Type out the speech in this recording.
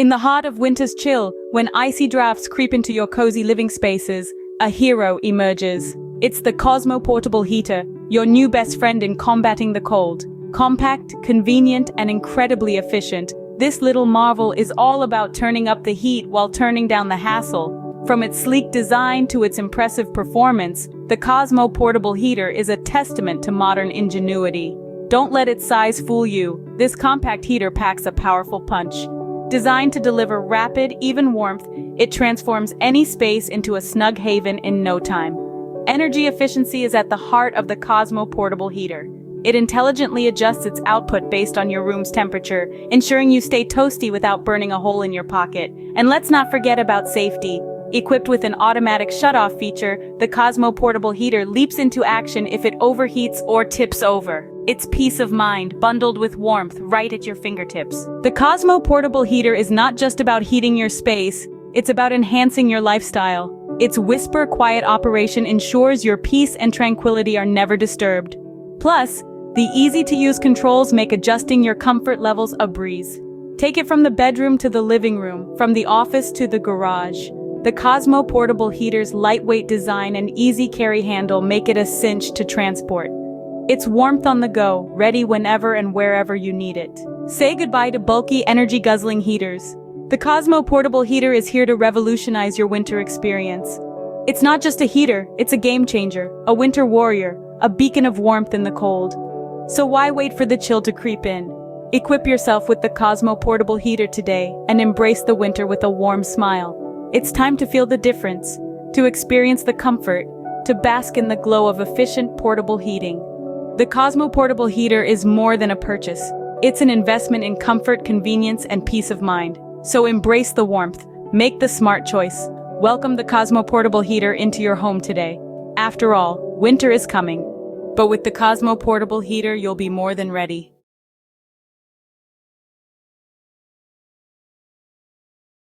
In the heart of winter's chill, when icy drafts creep into your cozy living spaces, a hero emerges. It's the Cosmo Portable Heater, your new best friend in combating the cold. Compact, convenient, and incredibly efficient, this little marvel is all about turning up the heat while turning down the hassle. From its sleek design to its impressive performance, the Cosmo Portable Heater is a testament to modern ingenuity. Don't let its size fool you. This compact heater packs a powerful punch. Designed to deliver rapid, even warmth, it transforms any space into a snug haven in no time. Energy efficiency is at the heart of the Cosmo Portable Heater. It intelligently adjusts its output based on your room's temperature, ensuring you stay toasty without burning a hole in your pocket. And let's not forget about safety. Equipped with an automatic shut-off feature, the Cosmo Portable Heater leaps into action if it overheats or tips over. It's peace of mind, bundled with warmth, right at your fingertips. The Cosmo Portable Heater is not just about heating your space, it's about enhancing your lifestyle. Its whisper-quiet operation ensures your peace and tranquility are never disturbed. Plus, the easy-to-use controls make adjusting your comfort levels a breeze. Take it from the bedroom to the living room, from the office to the garage. The Cosmo Portable Heater's lightweight design and easy carry handle make it a cinch to transport. It's warmth on the go, ready whenever and wherever you need it. Say goodbye to bulky, energy-guzzling heaters. The Cosmo Portable Heater is here to revolutionize your winter experience. It's not just a heater, it's a game changer, a winter warrior, a beacon of warmth in the cold. So why wait for the chill to creep in? Equip yourself with the Cosmo Portable Heater today and embrace the winter with a warm smile. It's time to feel the difference, to experience the comfort, to bask in the glow of efficient portable heating. The Cosmo Portable Heater is more than a purchase. It's an investment in comfort, convenience, and peace of mind. So embrace the warmth, make the smart choice. Welcome the Cosmo Portable Heater into your home today. After all, winter is coming. But with the Cosmo Portable Heater, you'll be more than ready.